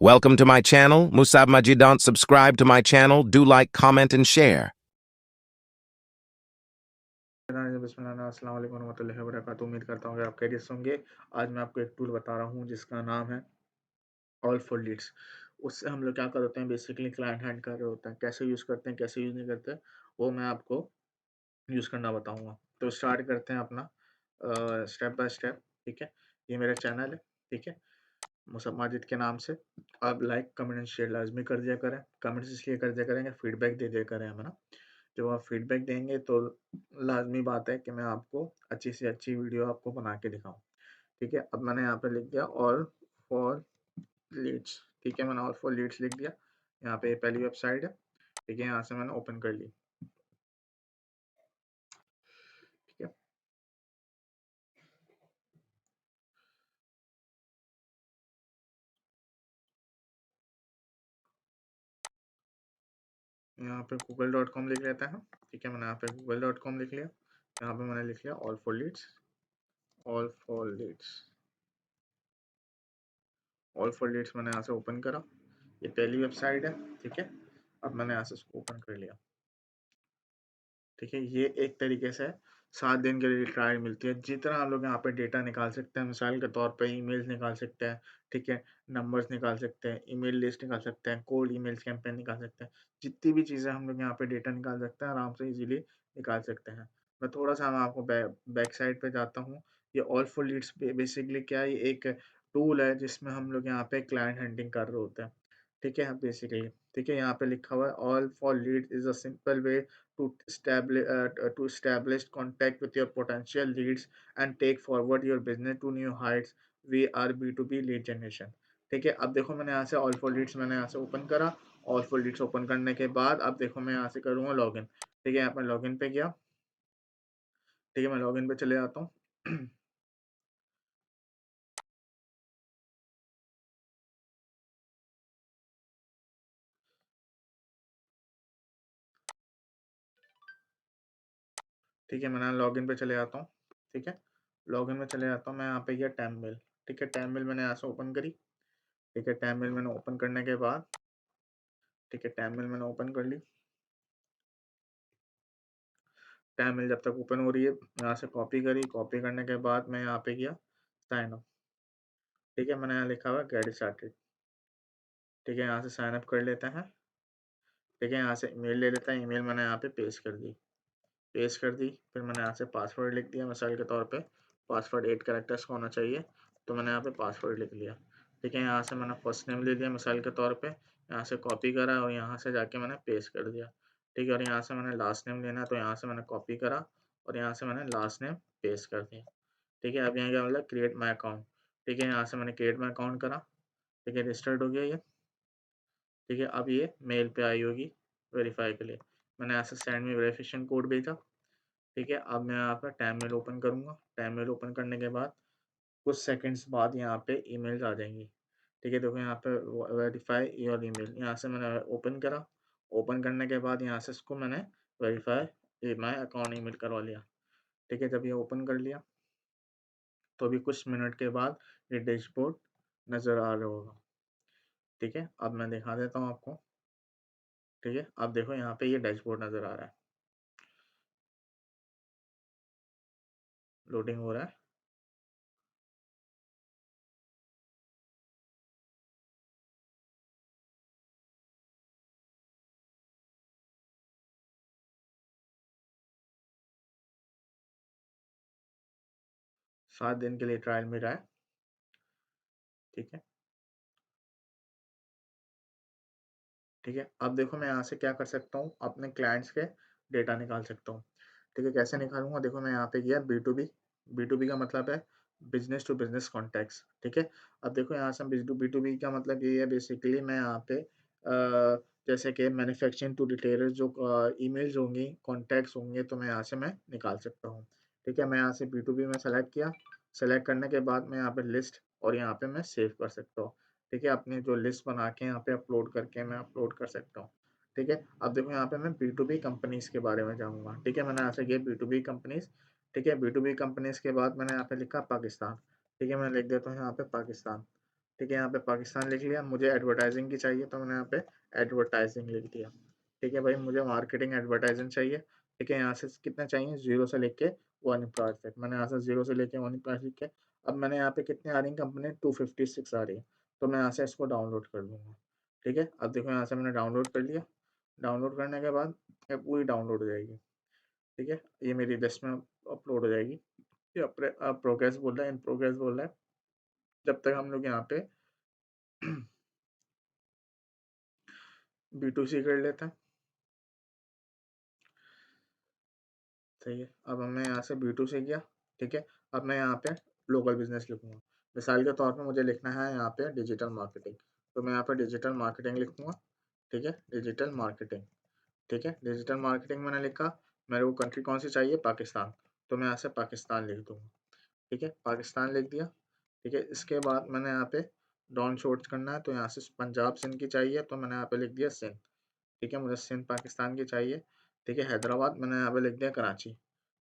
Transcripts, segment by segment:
Welcome to my channel, Musab Majidant. Subscribe to my channel, do like, comment and share. अस्सलाम वालेकुम रहमतुल्लाहि व बरकातुहू। उम्मीद करता हूँ कि आप खैरियत से होंगे। आज मैं आपको एक टूल बता रहा हूँ जिसका नाम है ऑल फॉर लीड्स। उससे हम लोग क्या कर होते हैं, बेसिकली क्लाइंट हैंड कर रहे होते हैं। कैसे यूज़ करते हैं, कैसे यूज़ नहीं करते, वो मैं आपको यूज़ करना बताऊँगा। तो स्टार्ट करते हैं अपना स्टेप बाय स्टेप। ठीक है, ये मेरा चैनल है। ठीक है, मुसब माजिद के नाम से। आप लाइक कमेंट एंड शेयर लाजमी कर दिया करें। कमेंट्स इसलिए कर दिया करेंगे, फीडबैक दे दिया करें हमें ना। जब आप फीडबैक देंगे तो लाजमी बात है कि मैं आपको अच्छी से अच्छी वीडियो आपको बना के दिखाऊं। ठीक है, अब मैंने यहाँ पे लिख दिया ऑल फॉर लीड्स। ठीक है, मैंने ऑल फॉर लीड्स लिख दिया। यहाँ पे पहली वेबसाइट है। ठीक है, यहाँ से मैंने ओपन कर ली। ठीक है, यहाँ पे google.com लिख लेते हैं। ठीक है, मैंने यहाँ पे google.com लिख लिया। यहाँ पे मैंने लिख लिया all four leads. All four leads, all four leads मैंने यहाँ से ओपन करा। ये पहली वेबसाइट है। ठीक है, अब मैंने यहाँ से इसको ओपन कर लिया। ठीक है, ये एक तरीके से 7 दिन के लिए ट्रायल मिलती है। जितना हम लोग यहाँ पे डेटा निकाल सकते हैं, मिसाल के तौर पे ईमेल्स निकाल सकते हैं। ठीक है, नंबर्स निकाल सकते हैं, ईमेल लिस्ट निकाल सकते हैं, कोल्ड ईमेल्स कैंपेन निकाल सकते हैं। जितनी भी चीज़ें हम लोग यहाँ पे डेटा निकाल सकते हैं, आराम से इजीली निकाल सकते हैं। मैं थोड़ा सा मैं आपको बैक साइड पे जाता हूँ। ये ऑल फॉर लीड्स बेसिकली क्या है, ये एक टूल है जिसमें हम लोग यहाँ पे क्लाइंट हंटिंग कर रहे होते हैं। ठीक है, बेसिकली ठीक है, यहाँ पे लिखा हुआ है all for lead is a simple way to establish contact with your potential leads and take forward your business to new heights. We are B2B lead generation. ठीक है, अब देखो मैंने यहाँ से ऑल फॉर लीड्स मैंने यहाँ से ओपन करा। ऑल फॉर लीड्स ओपन करने के बाद अब देखो मैं यहाँ से करूँगा लॉगिन। ठीक है, यहाँ पे लॉगिन पे गया। ठीक है, मैं लॉगिन पे चले जाता हूँ। ठीक है, मैं लॉगिन पे चले जाता हूँ। ठीक है, लॉगिन में चले जाता हूँ। मैं यहाँ पे गया टैम मेल। ठीक है, टैम मेल मैंने यहाँ से ओपन करी। ठीक है, टैम मेल मैंने ओपन करने के बाद ठीक है, टैम मेल मैंने ओपन कर ली। टैब मेल जब तक ओपन हो रही है, यहाँ से कॉपी करी। कॉपी करने के बाद मैं यहाँ पे गया साइन अप। ठीक है, मैंने यहाँ लिखा हुआ गेट स्टार्टेड। ठीक है, यहाँ से साइन अप कर लेते हैं। ठीक है, यहाँ से ईमेल ले लेते हैं। ईमेल मैंने यहाँ पे पेस्ट कर दी। पेस्ट कर दी, फिर मैंने यहाँ से पासवर्ड लिख दिया। मिसाल के तौर पे पासवर्ड 8 कैरेक्टर्स का होना चाहिए, तो मैंने यहाँ पे पासवर्ड लिख लिया। ठीक है, यहाँ से मैंने फर्स्ट नेम ले लिया मिसाल के तौर पे। यहाँ से कॉपी करा और यहाँ से जाके मैंने पेस्ट कर दिया। ठीक है, और यहाँ से मैंने लास्ट नेम लेना है, तो यहाँ से मैंने कॉपी करा और यहाँ से मैंने लास्ट नेम पेस्ट कर दिया। ठीक है, अब यहाँ क्या मतलब क्रिएट माई अकाउंट। ठीक है, यहाँ से मैंने क्रिएट माई अकाउंट करा। ठीक है, रजिस्टर्ड हो गया ये। ठीक है, अब ये मेल पे आई होगी वेरीफाई के लिए। मैंने यहाँ से सेंड में वेरिफिकेशन कोड भेजा। ठीक है, अब मैं यहाँ पर टैब मेल ओपन करूँगा। टैब मेल ओपन करने के बाद कुछ सेकंड्स बाद यहाँ पे ईमेल्स आ जाएंगी। ठीक है, देखो यहाँ पे वेरीफाई योर ईमेल, यहाँ से मैंने ओपन करा। ओपन करने के बाद यहाँ से इसको मैंने वेरीफाई माई अकाउंट ईमेल करवा लिया। ठीक है, जब ये ओपन कर लिया तो अभी कुछ मिनट के बाद ये डैशबोर्ड नज़र आ रहा होगा। ठीक है, अब मैं दिखा देता हूँ आपको। ठीक है, अब देखो यहाँ पे ये डैशबोर्ड नज़र आ रहा है। लोडिंग हो रहा है। 7 दिन के लिए ट्रायल में रहा है। ठीक है, ठीक है, अब देखो मैं यहाँ से क्या कर सकता हूँ, अपने क्लाइंट्स के डेटा निकाल सकता हूँ। ठीक है, कैसे निकालूंगा, देखो मैं यहाँ पे गया B2B। B2B का मतलब है बिजनेस टू बिजनेस कॉन्टैक्ट्स। ठीक है, अब देखो यहाँ से B2B का मतलब ये है, बेसिकली मैं यहाँ पे जैसे कि मैन्युफैक्चरिंग टू रिटेलर जो ईमेल्स होंगी, कॉन्टैक्ट्स होंगे, तो मैं यहाँ से मैं निकाल सकता हूँ। ठीक है, मैं यहाँ से B2B में सेलेक्ट किया। सेलेक्ट करने के बाद मैं यहाँ पे लिस्ट और यहाँ पे मैं सेव कर सकता हूँ। ठीक है, अपनी जो लिस्ट बना के यहाँ पे अपलोड करके मैं अपलोड कर सकता हूँ। ठीक है, अब देखो यहाँ पे मैं B2B कंपनीज के बारे में जाऊँगा। ठीक है, मैंने यहाँ से किया B2B कंपनीज। ठीक है, B2B कंपनीज के बाद मैंने यहाँ पे लिखा पाकिस्तान। ठीक है, मैं लिख देता हूँ यहाँ पे पाकिस्तान। ठीक है, यहाँ पे पाकिस्तान लिख लिया। मुझे एडवर्टाइजिंग की चाहिए तो मैंने यहाँ पे एडवर्टाइजिंग लिख दिया। ठीक है भाई, मुझे मार्केटिंग एडवर्टाइजिंग चाहिए। ठीक है, यहाँ से कितने चाहिए, 0 से लेके 1 एम्प्लॉय तक। मैंने यहाँ से 0 से लेके 1 एम्प्लॉय लिख के, अब मैंने यहाँ पे कितने आ रही है कंपनी, 256 आ रही है, तो मैं यहाँ से इसको डाउनलोड कर लूँगा। ठीक है, अब देखो यहाँ से मैंने डाउनलोड कर लिया। डाउनलोड करने के बाद ये पूरी डाउनलोड हो जाएगी। ठीक है, ये मेरी लिस्ट में अपलोड हो जाएगी। ये प्रोग्रेस बोल रहा है, इन प्रोग्रेस बोल रहा है। जब तक हम लोग यहाँ पे B2C कर लेते हैं। सही है, अब मैं यहाँ से B2C किया। ठीक है, अब मैं यहाँ पे लोकल बिजनेस लिखूंगा। मिसाल के तौर पे मुझे लिखना है यहाँ पे डिजिटल मार्केटिंग, तो मैं यहाँ पे डिजिटल मार्केटिंग लिखूंगा। ठीक है, डिजिटल मार्केटिंग। ठीक है, डिजिटल मार्केटिंग मैंने लिखा। मेरे को कंट्री कौन सी चाहिए, पाकिस्तान, तो मैं यहाँ से पाकिस्तान लिख दूंगा। ठीक है, पाकिस्तान लिख दिया। ठीक है, इसके बाद मैंने यहाँ पे डाउन शोर्ट करना है, तो यहाँ से पंजाब सिंध की चाहिए, तो मैंने यहाँ पे लिख दिया सिंध। ठीक है, मुझे सिंध पाकिस्तान की चाहिए। ठीक है, हैदराबाद मैंने यहाँ पे लिख दिया कराची।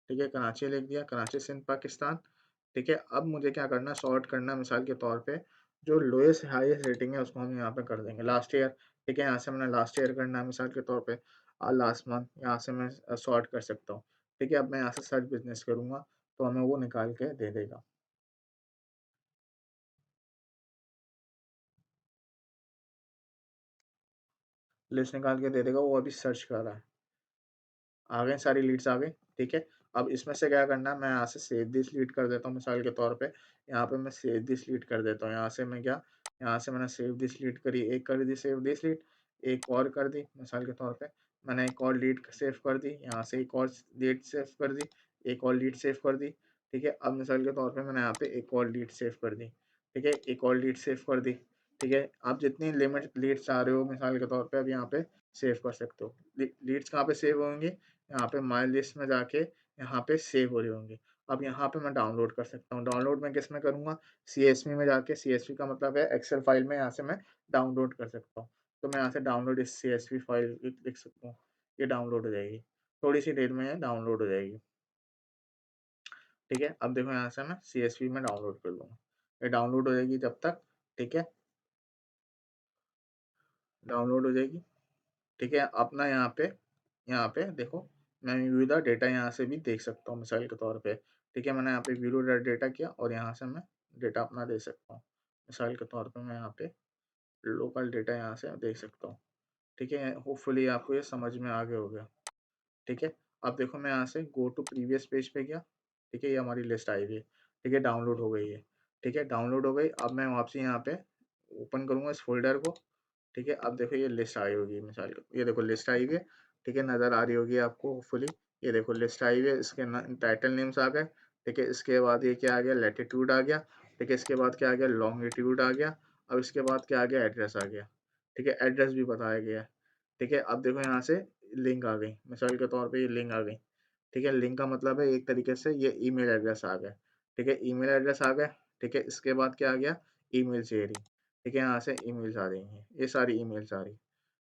ठीक है, कराची लिख दिया, कराची सिंध पाकिस्तान। ठीक है, अब मुझे क्या करना है, सॉर्ट करना है। मिसाल के तौर पे जो लोएस्ट हाईएस्ट रेटिंग है उसको हम यहाँ पे कर देंगे लास्ट ईयर। ठीक है, यहाँ से मैंने लास्ट ईयर करना है मिसाल के तौर पे, लास्ट मंथ यहाँ से मैं सॉर्ट कर सकता हूँ। ठीक है, अब मैं यहाँ से सर्च बिजनेस करूँगा तो हमें वो निकाल के दे देगा। लिस्ट निकाल के दे देगा, वो अभी सर्च कर रहा है। आ गए, सारी लीड्स आ गई। ठीक है, अब इसमें से क्या करना है, मैं यहाँ से सेव दिस लीड कर देता हूँ। मिसाल के तौर पे यहाँ पे मैं सेव दिस लीड कर देता हूँ। यहाँ से मैं क्या, यहाँ से मैंने सेव दिस लीड करी, एक कर दी सेव दिस लीड, एक और कर दी। मिसाल के तौर पे मैंने एक और लीड सेव कर दी, यहाँ से एक और लीड सेव कर दी, एक और लीड सेव कर दी। ठीक है, अब मिसाल के तौर पे मैंने यहाँ पे एक और लीड सेव कर दी। ठीक है, एक और लीड सेव कर दी। ठीक है, आप जितनी लिमिट लीड्स चाह रहे हो मिसाल के तौर पे अब यहाँ पे सेव कर सकते हो। लीड्स कहाँ पे सेव होंगे, यहाँ पे माई लिस्ट में जाके यहाँ पे सेव हो रही होंगी। अब यहाँ पे मैं डाउनलोड कर सकता हूँ। डाउनलोड मैं किस में करूँगा, CSV में जाके, CSV का मतलब है एक्सेल फाइल में, यहाँ से मैं डाउनलोड कर सकता हूँ। तो मैं यहाँ से डाउनलोड इस CSV फाइल लिख सकता हूँ, ये डाउनलोड हो जाएगी। थोड़ी सी देर में ये डाउनलोड हो जाएगी। ठीक है, अब देखो यहाँ से मैं CSV में डाउनलोड कर लूँगा, ये डाउनलोड हो जाएगी जब तक। ठीक है, डाउनलोड हो जाएगी। ठीक है, अपना यहाँ पे देखो, मैं व्यू द डेटा यहाँ से भी देख सकता हूँ मिसाल के तौर पे। ठीक है, मैंने यहाँ पे व्यू द डेटा किया और यहाँ से मैं डेटा अपना दे सकता हूँ। मिसाल के तौर पे मैं यहाँ पे लोकल डेटा यहाँ से देख सकता हूँ। ठीक है, होपफुली आपको ये समझ में आ गया होगा। ठीक है, अब देखो मैं यहाँ से गो टू प्रीवियस पेज पे गया। ठीक है, ये हमारी लिस्ट आई हुई है। ठीक है, डाउनलोड हो गई है। ठीक है, डाउनलोड हो गई। अब मैं वापसी यहाँ पे ओपन करूँगा इस फोल्डर को। ठीक है, अब देखो ये लिस्ट आई होगी मिसाल के, ये देखो लिस्ट आई हुई है। ठीक है, नज़र आ रही होगी आपको होपफुली। ये देखो लिस्ट आई हुई है, इसके टाइटल नेम्स आ गए। ठीक है, इसके बाद ये क्या आ गया, लैटिट्यूड आ गया। ठीक है, इसके बाद क्या आ गया, लॉन्गिट्यूड आ गया। अब इसके बाद क्या आ गया, एड्रेस आ गया। ठीक है, एड्रेस भी बताया गया है। ठीक है, अब देखो यहाँ से लिंक आ गई, मिसाल के तौर पे ये लिंक आ गई। ठीक है, लिंक का मतलब है एक तरीके से ये ईमेल एड्रेस आ गया। ठीक है, ईमेल एड्रेस आ गया। ठीक है, इसके बाद क्या आ गया, ईमेल शेयरिंग। ठीक है, यहाँ से ईमेल्स आ रही हैं, ये सारी ईमेल्स आ रही।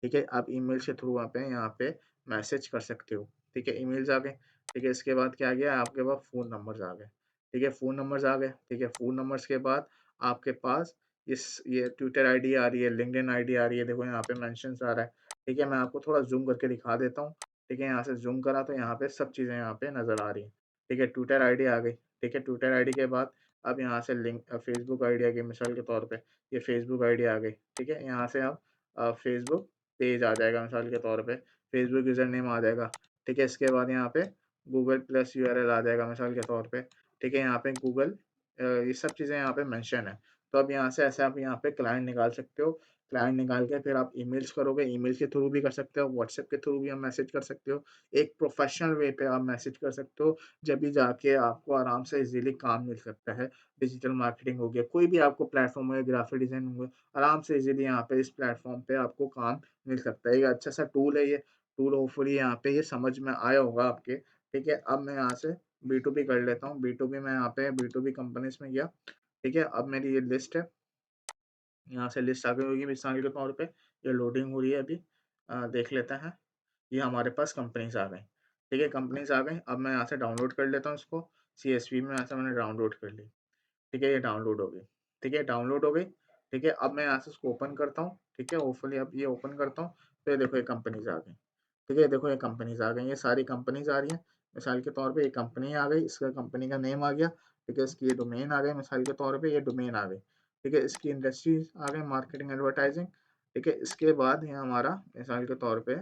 ठीक है, आप ईमेल के थ्रू आप यहाँ पे मैसेज कर सकते हो। ठीक है, ईमेल्स आ गए। ठीक है, इसके बाद क्या आ गया, आपके पास फ़ोन नंबर्स आ गए। ठीक है, फ़ोन नंबर्स आ गए। ठीक है, फ़ोन नंबर्स के बाद आपके पास ये ट्विटर आईडी आ रही है, लिंक्डइन आईडी आ रही है। देखो यहाँ पे मेंशन्स आ रहा है। ठीक है, मैं आपको थोड़ा ज़ूम करके दिखा देता हूँ। ठीक है, यहाँ से ज़ूम करा तो यहाँ पे सब चीज़ें यहाँ पे नज़र आ रही हैं। ठीक है, ट्विटर आईडी आ गई। ठीक है, ट्विटर आईडी के बाद अब यहाँ से फेसबुक आईडी आ गई मिसाल के तौर पे, ये फेसबुक आईडी आ गई। ठीक है, यहाँ से आप फेसबुक पेज आ जाएगा मिसाल के तौर पे, फेसबुक यूज़र नेम आ जाएगा। ठीक है, इसके बाद यहाँ पे गूगल प्लस यूआरएल आ जाएगा मिसाल के तौर पे। ठीक है, यहाँ पे गूगल ये सब चीज़ें यहाँ पे मेंशन है। तो अब यहाँ से ऐसे आप यहाँ पे क्लाइंट निकाल सकते हो। क्लाइंट निकाल के फिर आप ईमेल्स करोगे, ईमेल के थ्रू भी कर सकते हो, व्हाट्सएप के थ्रू भी आप मैसेज कर सकते हो। एक प्रोफेशनल वे पे आप मैसेज कर सकते हो, जब भी जाके आपको आराम से ईज़िली काम मिल सकता है। डिजिटल मार्केटिंग हो गया, कोई भी आपको प्लेटफ़ॉर्म हो गया, ग्राफ़िक डिज़ाइन हो गया, आराम से ईज़िली यहाँ पे इस प्लेटफ़ॉर्म पे आपको काम मिल सकता है। ये अच्छा सा टूल है ये, टूल होपफुली यहाँ पे ये समझ में आया होगा आपके। ठीक है, अब मैं यहाँ से B2B कर लेता हूँ। B2B मैं यहाँ पे B2B कंपनीज़ में गया। ठीक है, अब मेरी ये लिस्ट है, यहाँ से लिस्ट आ गई होगी मिसाल के तौर पे, ये लोडिंग हो रही है अभी। देख लेते हैं, ये हमारे पास कंपनीज़ आ गई। ठीक है, कंपनीज़ आ गई, अब मैं यहाँ से डाउनलोड कर लेता हूँ इसको, CSV में यहाँ से मैंने डाउनलोड कर ली। ठीक है, ये डाउनलोड हो गई। ठीक है, डाउनलोड हो गई। ठीक है, अब मैं यहाँ से इसको ओपन करता हूँ, ठीक है, होपफुली अब ये ओपन करता हूँ, तो ये देखो ये कंपनीज़ आ गई, ठीक है, देखो ये कंपनीज़ आ गई, ये सारी कंपनीज़ आ रही हैं। मिसाल के तौर पे ये कंपनी आ गई, इसका कंपनी का नेम आ गया, ठीक है, इसकी ये डोमेन आ गई, मिसाल के तौर पे ये डोमेन आ गई, ठीक है, इसकी इंडस्ट्रीज़ आ गई, मार्केटिंग, एडवर्टाइज़िंग, ठीक है, इसके बाद ये हमारा मिसाल के तौर पे,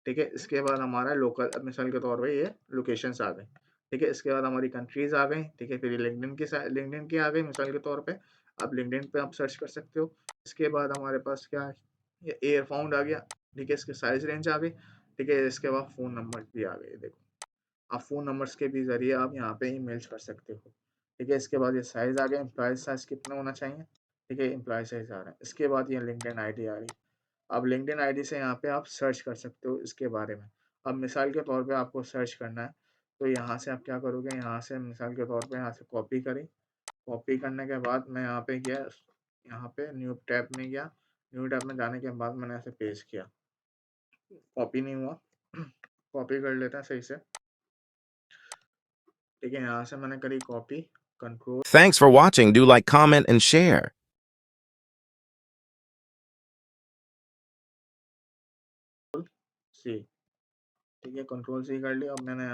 ठीक है, इसके बाद हमारा लोकल, अब मिसाल के तौर पे ये लोकेशंस आ गई, ठीक है, इसके बाद हमारी कंट्रीज़ आ गई, ठीक है, फिर ये लिंक्डइन की आ गई मिसाल के तौर पे, आप लिंक्डइन पे आप सर्च कर सकते हो। इसके बाद हमारे पास क्या है, ये एयर फाउंड आ गया, ठीक है, इसकी साइज़ रेंज आ गई, ठीक है, इसके बाद फ़ोन नंबर भी आ गए, देखो। आप फ़ोन नंबर्स के भी ज़रिए आप यहाँ पे ईमेल्स कर सकते हो, ठीक है, इसके बाद ये साइज़ आ गया, एम्प्लॉयी साइज़ कितना होना चाहिए, ठीक है, एम्प्लॉयी साइज़ आ रहा है। इसके बाद ये लिंक्डइन आईडी आ रही है। अब लिंक्डइन आईडी से यहाँ पे आप सर्च कर सकते हो इसके बारे में। अब मिसाल के तौर पे आपको सर्च करना है, तो यहाँ से आप क्या करोगे, यहाँ से मिसाल के तौर पे यहाँ से कॉपी करी, कॉपी करने के बाद मैं यहाँ पे गया, यहाँ पे न्यू टैब में गया, न्यू टैब में जाने के बाद मैंने ऐसे पेस्ट किया, कॉपी नहीं हुआ, कॉपी कर लेते हैं सही से, ठीक है, यहाँ से मैंने करी copy, control Thanks for watching. Do like, comment, and share. सी, ठीक है, कंट्रोल सी कर लिया, अब मैंने